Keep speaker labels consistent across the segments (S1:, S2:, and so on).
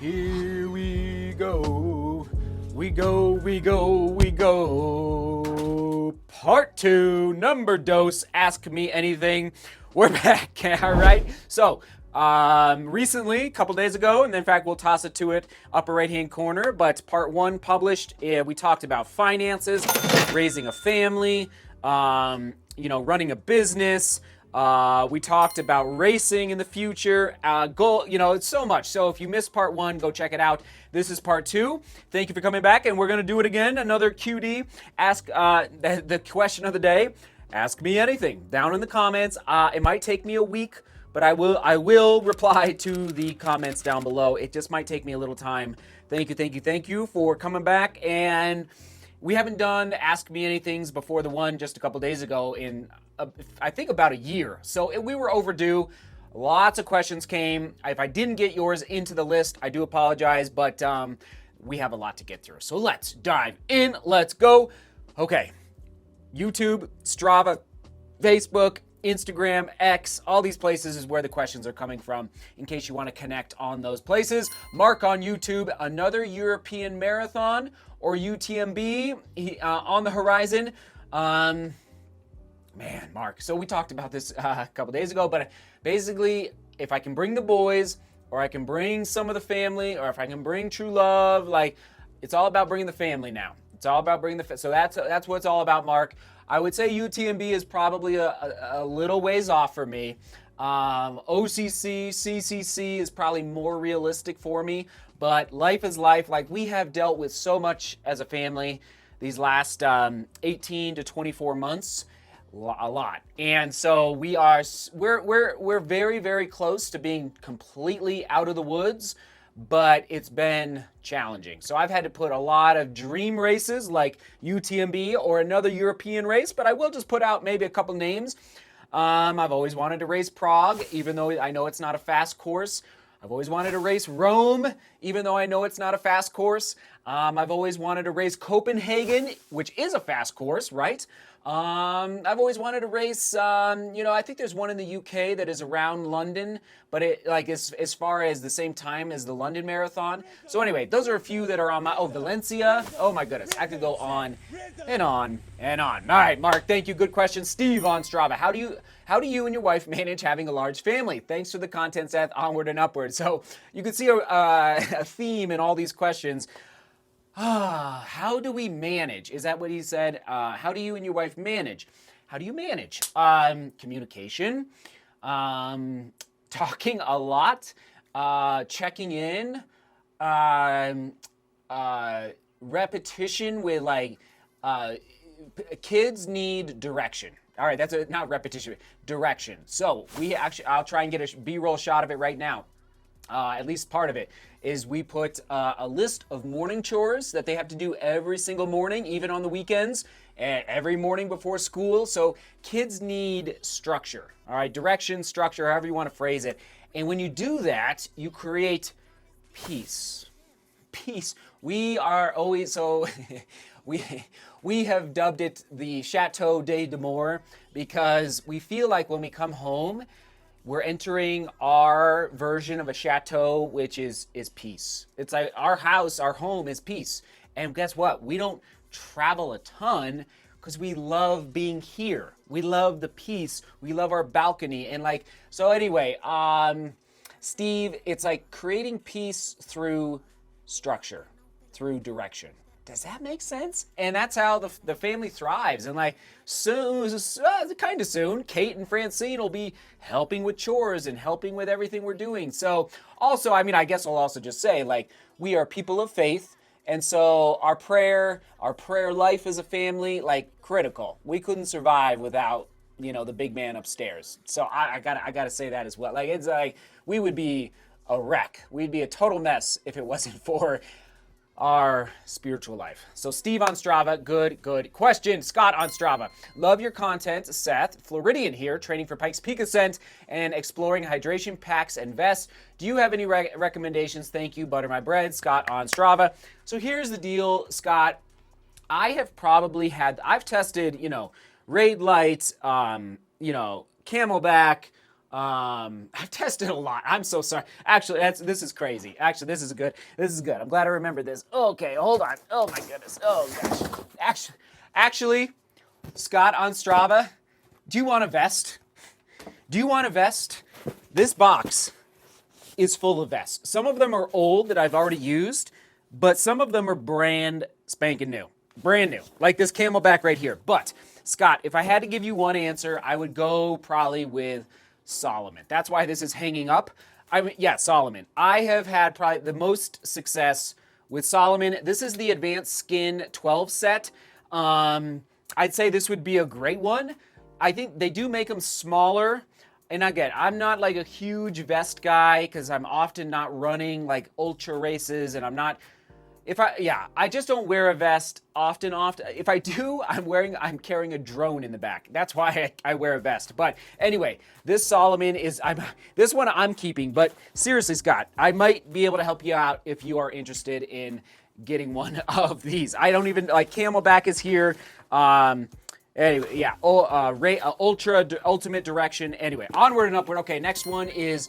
S1: Here we go. We go, we go, we go. Part 2, number dose, ask me anything. We're back, all right? So, recently, a couple days ago, and in fact, we'll toss it to it, upper right-hand corner, but part 1 published, we talked about finances, raising a family, running a business. We talked about racing in the future, goal, it's so much. So if you missed part 1, go check it out. This is part 2. Thank you for coming back, and we're going to do it again. Another QD, ask the question of the day. Ask me anything down in the comments. It might take me a week, but I will reply to the comments down below. It just might take me a little time. Thank you for coming back. And we haven't done Ask Me Anythings before the one just a couple days ago in I think about a year. So we were overdue. Lots of questions came. If I didn't get yours into the list, I do apologize, but we have a lot to get through. So let's dive in. Let's go. Okay. YouTube, Strava, Facebook, Instagram, X, all these places is where the questions are coming from in case you want to connect on those places. Mark on YouTube, another European marathon or UTMB on the horizon. Man, Mark. So we talked about this a couple days ago, but basically, if I can bring the boys, or I can bring some of the family, or if I can bring true love, like it's all about bringing the family now. It's all about bringing so that's what it's all about, Mark. I would say UTMB is probably a little ways off for me. OCC, CCC is probably more realistic for me, but life is life. Like we have dealt with so much as a family these last 18 to 24 months. A lot. And so we're very, very close to being completely out of the woods, but it's been challenging. So I've had to put a lot of dream races like UTMB or another European race, but I will just put out maybe a couple names. I've always wanted to race Prague, even though I know it's not a fast course. I've always wanted to race Rome, even though I know it's not a fast course. I've always wanted to race Copenhagen, which is a fast course, right? I've always wanted to race, I think there's one in the UK that is around London, but it like as far as the same time as the London Marathon. So anyway, those are a few that are on my, Valencia. Oh my goodness, I could go on and on and on. All right, Mark, thank you. Good question. Steve on Strava. How do you and your wife manage having a large family? Thanks for the content, Seth. Onward and upward. So you can see a theme in all these questions. How do we manage? Is that what he said? How do you and your wife manage? How do you manage? Communication, talking a lot, checking in, repetition with like, kids need direction. All right, that's not repetition, direction. So I'll try and get a B-roll shot of it right now. At least part of it is we put a list of morning chores that they have to do every single morning, even on the weekends, every morning before school. So kids need structure, all right, direction, structure, however you want to phrase it. And when you do that, you create peace. Peace. We are always so we have dubbed it the Chateau de DeMoor because we feel like when we come home, we're entering our version of a chateau, which is peace. It's like our house, our home is peace. And guess what? We don't travel a ton because we love being here. We love the peace. We love our balcony. And so anyway, Steve, it's like creating peace through structure, through direction. Does that make sense? And that's how the family thrives. And kind of soon, Kate and Francine will be helping with chores and helping with everything we're doing. So also, I guess I'll also just say, we are people of faith. And so our prayer life as a family, critical. We couldn't survive without, the big man upstairs. So I gotta say that as well. It's like we would be a wreck. We'd be a total mess if it wasn't for our spiritual life. So Steve on Strava, good question. Scott on Strava, love your content. Seth, Floridian here, training for Pikes Peak Ascent and exploring hydration packs and vests. Do you have any recommendations? Thank you, butter my bread. Scott on Strava. So here's the deal, Scott. I've tested, Raid Light, Camelback, I've tested a lot. I'm so sorry. Actually, this is crazy. Actually, this is good. This is good. I'm glad I remembered this. Okay, hold on. Oh my goodness. Oh gosh. Actually, Scott on Strava, do you want a vest? Do you want a vest? This box is full of vests. Some of them are old that I've already used, but some of them are brand spanking new. Brand new. Like this Camelback right here. But, Scott, if I had to give you one answer, I would go probably with Solomon. That's why this is hanging up. Yeah, Solomon. I have had probably the most success with Solomon. This is the Advanced Skin 12 set. I'd say this would be a great one. I think they do make them smaller. And again, I'm not like a huge vest guy because I'm often not running like ultra races, and I'm not. I just don't wear a vest often. If I do, I'm carrying a drone in the back. That's why I wear a vest. But anyway, this Solomon this one I'm keeping. But seriously, Scott, I might be able to help you out if you are interested in getting one of these. I don't even like Camelback is here. Anyway, yeah. Ultimate Direction. Anyway, onward and upward. Okay, next one is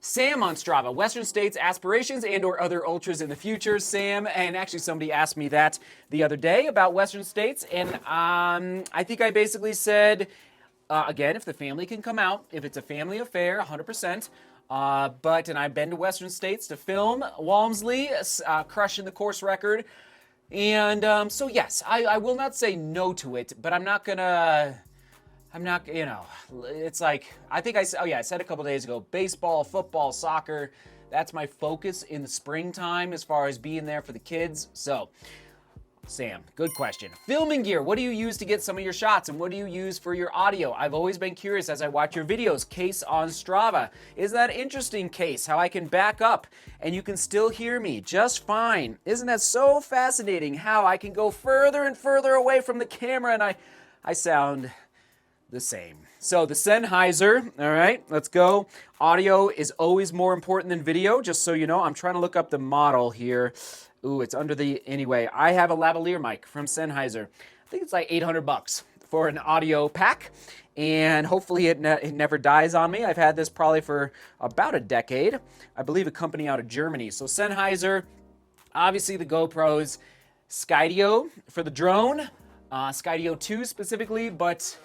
S1: Sam on Strava, Western States aspirations and or other ultras in the future. Sam, and actually somebody asked me that the other day about Western States, and I think I basically said, again, if the family can come out, if it's a family affair, 100%. And I've been to Western States to film Walmsley, crushing the course record. And so yes, I will not say no to it, but I'm not, it's like, I think I said a couple days ago, baseball, football, soccer, that's my focus in the springtime as far as being there for the kids. So, Sam, good question. Filming gear, what do you use to get some of your shots, and what do you use for your audio? I've always been curious as I watch your videos. Case on Strava. Is that interesting, Case? How I can back up and you can still hear me just fine. Isn't that so fascinating how I can go further and further away from the camera and I sound the same. So the Sennheiser, all right, let's go. Audio is always more important than video, just so you know. I'm trying to look up the model here. Ooh, it's under anyway, I have a lavalier mic from Sennheiser. I think it's like $800 for an audio pack, and hopefully it never dies on me. I've had this probably for about a decade. I believe a company out of Germany. So Sennheiser, obviously the GoPros, Skydio for the drone, Skydio 2 specifically, but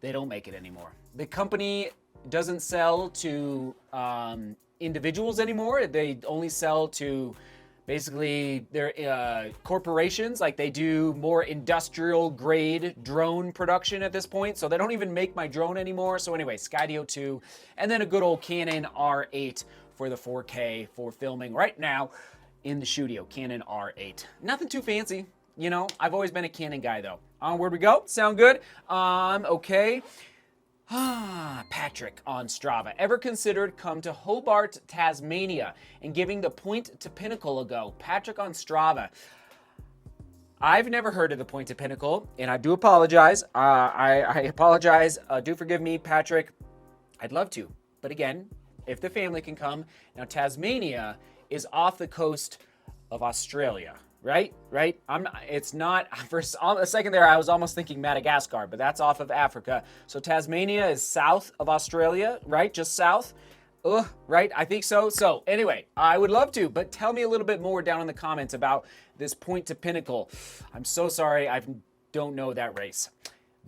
S1: they don't make it anymore. The company doesn't sell to individuals anymore. They only sell to basically they're corporations. Like they do more industrial grade drone production at this point. So they don't even make my drone anymore. So anyway, Skydio 2, and then a good old Canon R8 for the 4K for filming right now in the studio. Canon R8. Nothing too fancy. You know, I've always been a Canon guy though. Onward we go. Sound good? Okay. Patrick on Strava. Ever considered come to Hobart, Tasmania and giving the Point to Pinnacle a go? Patrick on Strava. I've never heard of the Point to Pinnacle, and I do apologize. I apologize. Do forgive me, Patrick. I'd love to. But again, if the family can come. Now, Tasmania is off the coast of Australia. Right? It's not, for a second there, I was almost thinking Madagascar, but that's off of Africa. So Tasmania is south of Australia, right? Just south? Right? I think so. So anyway, I would love to, but tell me a little bit more down in the comments about this Point to Pinnacle. I'm so sorry, I don't know that race.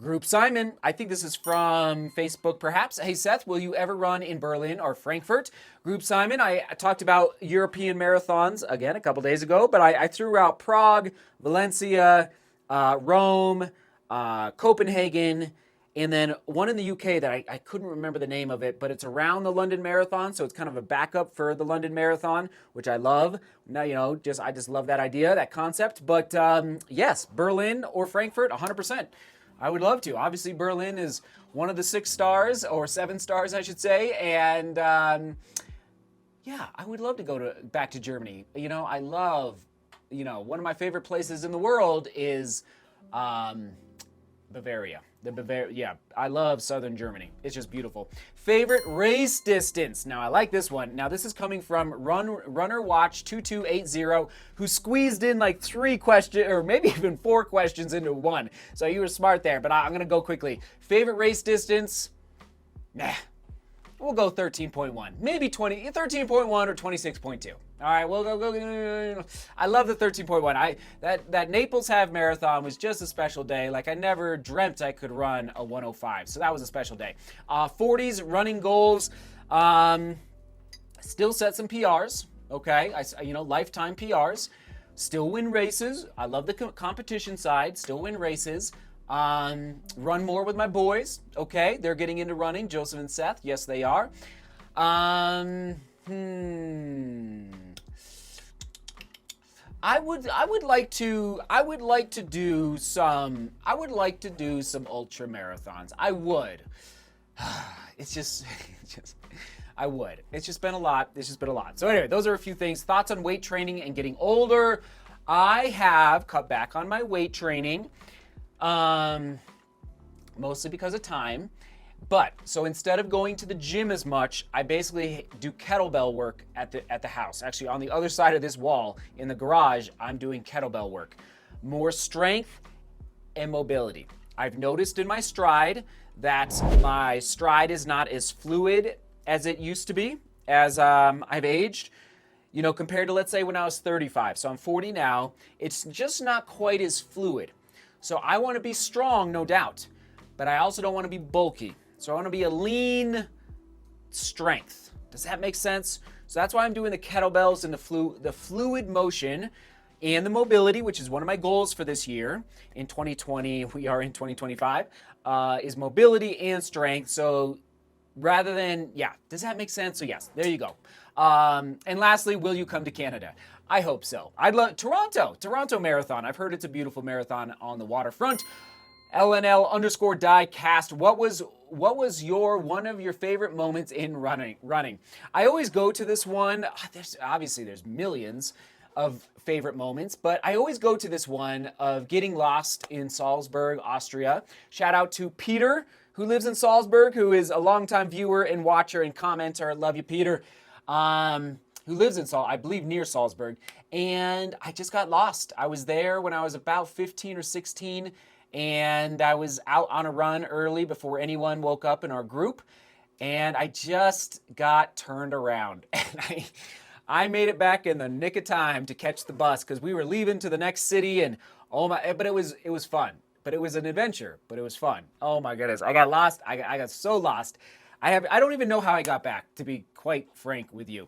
S1: Group Simon, I think this is from Facebook perhaps. Hey Seth, will you ever run in Berlin or Frankfurt? Group Simon, I talked about European marathons again a couple days ago, but I threw out Prague, Valencia, Rome, Copenhagen, and then one in the UK that I couldn't remember the name of it, but it's around the London Marathon, so it's kind of a backup for the London Marathon, which I love. Now, you know, I just love that idea, that concept. But yes, Berlin or Frankfurt, 100%. I would love to. Obviously, Berlin is one of the 6 stars, or 7 stars, I should say. And yeah, I would love to go back to Germany. You know, I love, one of my favorite places in the world is Bavaria. Yeah, I love southern Germany. It's just beautiful. Favorite race distance. Now, I like this one. Now, this is coming from Runner Watch 2280, who squeezed in like 3 questions, or maybe even 4 questions into one. So you were smart there, but I'm going to go quickly. Favorite race distance? Nah. We'll go 13.1, maybe 13.1 or 26.2. All right, we'll go. I love the 13.1. That Naples Half Marathon was just a special day. Like, I never dreamt I could run a 105, so that was a special day. 40s running goals. Still set some PRs. Okay, lifetime PRs. Still win races. I love the competition side. Still win races. Run more with my boys. Okay, they're getting into running. Joseph and Seth. Yes, they are. I would like to do some ultra marathons. I would. I would. It's just been a lot. So anyway, those are a few things. Thoughts on weight training and getting older. I have cut back on my weight training, mostly because of time. But so instead of going to the gym as much, I basically do kettlebell work at the house. Actually, on the other side of this wall in the garage, I'm doing kettlebell work. More strength and mobility. I've noticed in my stride that my stride is not as fluid as it used to be as I've aged, compared to, let's say, when I was 35. So I'm 40 now. It's just not quite as fluid. So I want to be strong, no doubt, but I also don't want to be bulky. So I want to be a lean strength. Does that make sense? So that's why I'm doing the kettlebells and the fluid motion and the mobility, which is one of my goals for this year. In 2020, we are in 2025, is mobility and strength. So rather than, does that make sense? So yes, there you go. And lastly, will you come to Canada? I hope so. I'd love Toronto Marathon. I've heard it's a beautiful marathon on the waterfront. LNL_diecast. What was one of your favorite moments in running? I always go to this one. There's millions of favorite moments, but I always go to this one of getting lost in Salzburg, Austria. Shout out to Peter, who lives in Salzburg, who is a longtime viewer and watcher and commenter. Love you, Peter. Who lives in I believe near Salzburg. And I just got lost. I was there when I was about 15 or 16, and I was out on a run early before anyone woke up in our group, and I just got turned around. And I made it back in the nick of time to catch the bus because we were leaving to the next city, and but it was fun. But it was an adventure, but it was fun. Oh my goodness. I got lost. I got so lost. I don't even know how I got back, to be quite frank with you.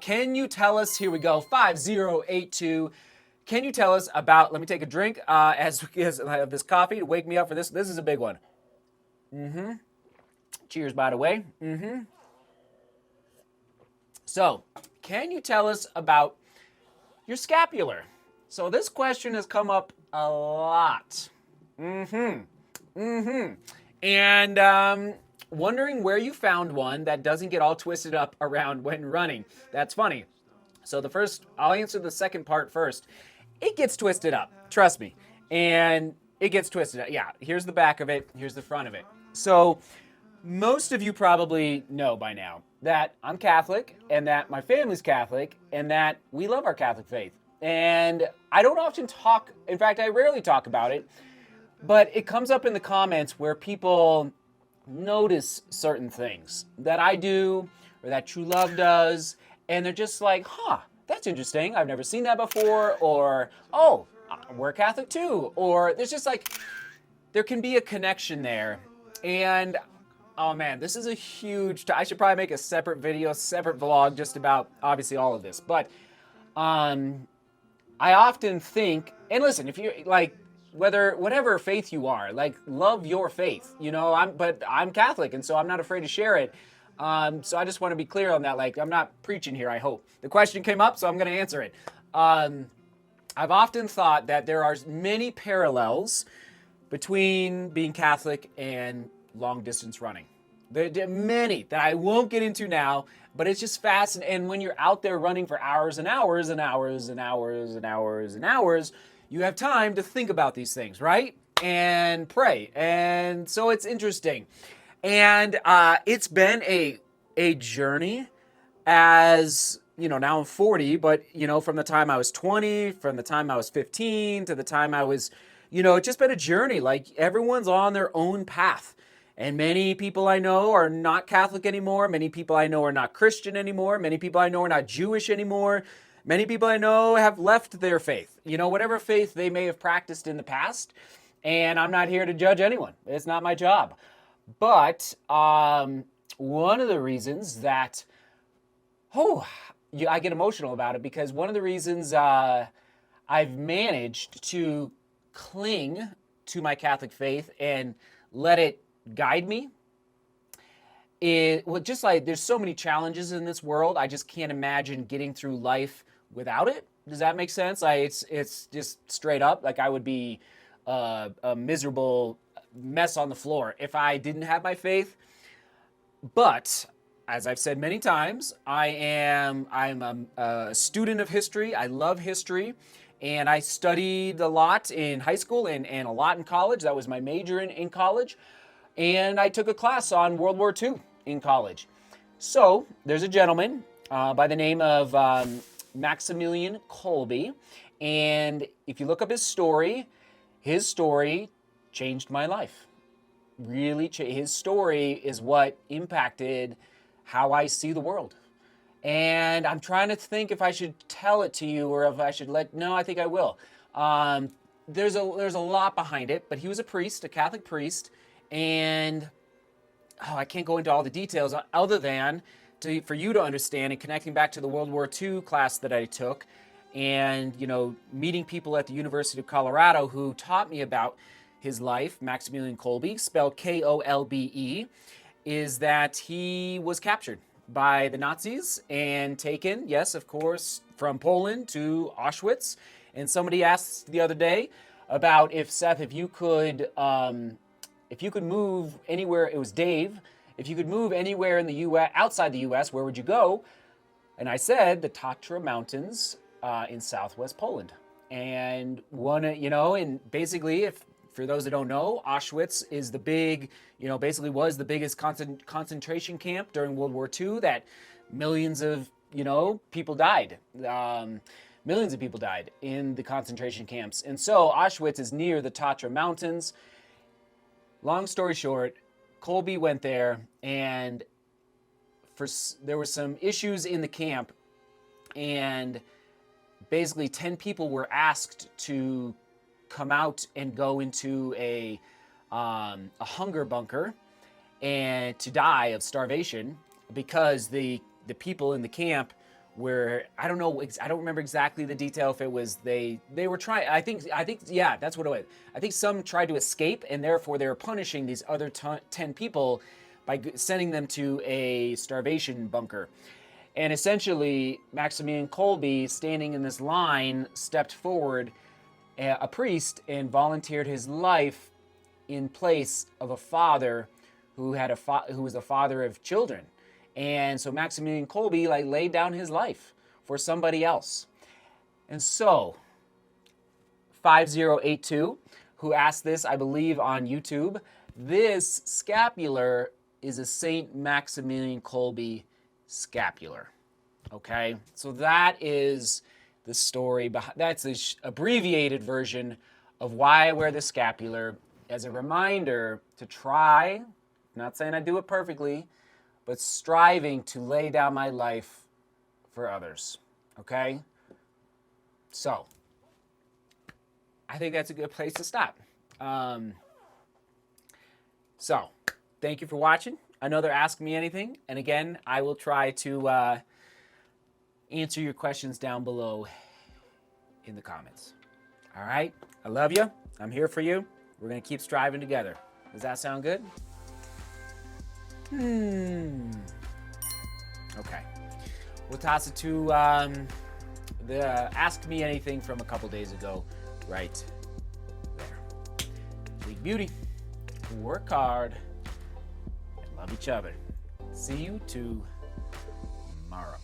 S1: Can you tell us, here we go, 5082. Can you tell us about, let me take a drink as I have this coffee to wake me up for this. This is a big one. Cheers, by the way. So, can you tell us about your scapular? So this question has come up a lot. And wondering where you found one that doesn't get all twisted up around when running. That's funny. So I'll answer the second part first. It gets twisted up, trust me. And it gets twisted up. Yeah, here's the back of it, here's the front of it. So most of you probably know by now that I'm Catholic and that my family's Catholic and that we love our Catholic faith. And I don't often talk, in fact, I rarely talk about it, but it comes up in the comments where people notice certain things that I do or that True Love does, and they're just like, that's interesting. I've never seen that before, or, oh, we're Catholic too, or there's just like, there can be a connection there. And, oh man, this is a huge, I should probably make a separate video, separate vlog just about, obviously, all of this. But I often think, and listen, if you're like, whatever faith you are, like, love your faith, but I'm Catholic, and so I'm not afraid to share it. So I just want to be clear on that. Like, I'm not preaching here, I hope. The question came up, so I'm going to answer it. I've often thought that there are many parallels between being Catholic and long-distance running. There are many that I won't get into now, but it's just fascinating. And when you're out there running for hours and hours and hours and hours and hours and hours, you have time to think about these things, right? And pray. And so it's interesting. And it's been a journey as, now I'm 40, but, from the time I was 20, from the time I was 15 to the time I was, it's just been a journey. Like, everyone's on their own path. And many people I know are not Catholic anymore. Many people I know are not Christian anymore. Many people I know are not Jewish anymore. Many people I know have left their faith, whatever faith they may have practiced in the past. And I'm not here to judge anyone. It's not my job. But one of the reasons that, I get emotional about it, because one of the reasons I've managed to cling to my Catholic faith and let it guide me just like there's so many challenges in this world, I just can't imagine getting through life without it. Does that make sense? It's just straight up, like I would be a miserable mess on the floor if I didn't have my faith. But as I've said many times, I'm a student of history. I love history, and I studied a lot in high school and a lot in college. That was my major in college. And I took a class on World War II in college. So there's a gentleman by the name of Maximilian Kolbe. And if you look up his story changed my life. Really, his story is what impacted how I see the world. And I'm trying to think if I should tell it to you or if I should no, I think I will. There's a lot behind it, but he was a priest, a Catholic priest. And I can't go into all the details other than for you to understand, and connecting back to the World War II class that I took, and meeting people at the University of Colorado who taught me about his life. Maximilian Kolbe, spelled Kolbe, is that he was captured by the Nazis and taken, yes, of course, from Poland to Auschwitz. And somebody asked the other day about Seth, if you could move anywhere, it was Dave, if you could move anywhere in the U.S., outside the U.S., where would you go? And I said the Tatra Mountains in southwest Poland. And and basically, for those that don't know, Auschwitz is basically was the biggest concentration camp during World War II that millions of, people died. Millions of people died in the concentration camps. And so Auschwitz is near the Tatra Mountains. Long story short, Kolbe went there, and there were some issues in the camp, and basically 10 people were asked to come out and go into a hunger bunker and to die of starvation, because the people in the camp were, I don't remember exactly the detail, if it was they were trying, I think yeah, that's what it was. I think some tried to escape, and therefore they were punishing these other 10 people by sending them to a starvation bunker. And essentially, Maximilian Kolbe, standing in this line, stepped forward, a priest, and volunteered his life in place of a father who was a father of children. And so Maximilian Kolbe laid down his life for somebody else. And so 5082, who asked this, I believe, on YouTube, this scapular is a Saint Maximilian Kolbe scapular. Okay, so that is the story behind. That's the abbreviated version of why I wear the scapular, as a reminder to try. Not saying I do it perfectly, but striving to lay down my life for others. Okay? So, I think that's a good place to stop. So, thank you for watching another Ask Me Anything. And again, I will try to answer your questions down below in the comments. All right? I love you. I'm here for you. We're going to keep striving together. Does that sound good? Okay. We'll toss it to the Ask Me Anything from a couple days ago right there. Big beauty. Work hard. And love each other. See you tomorrow.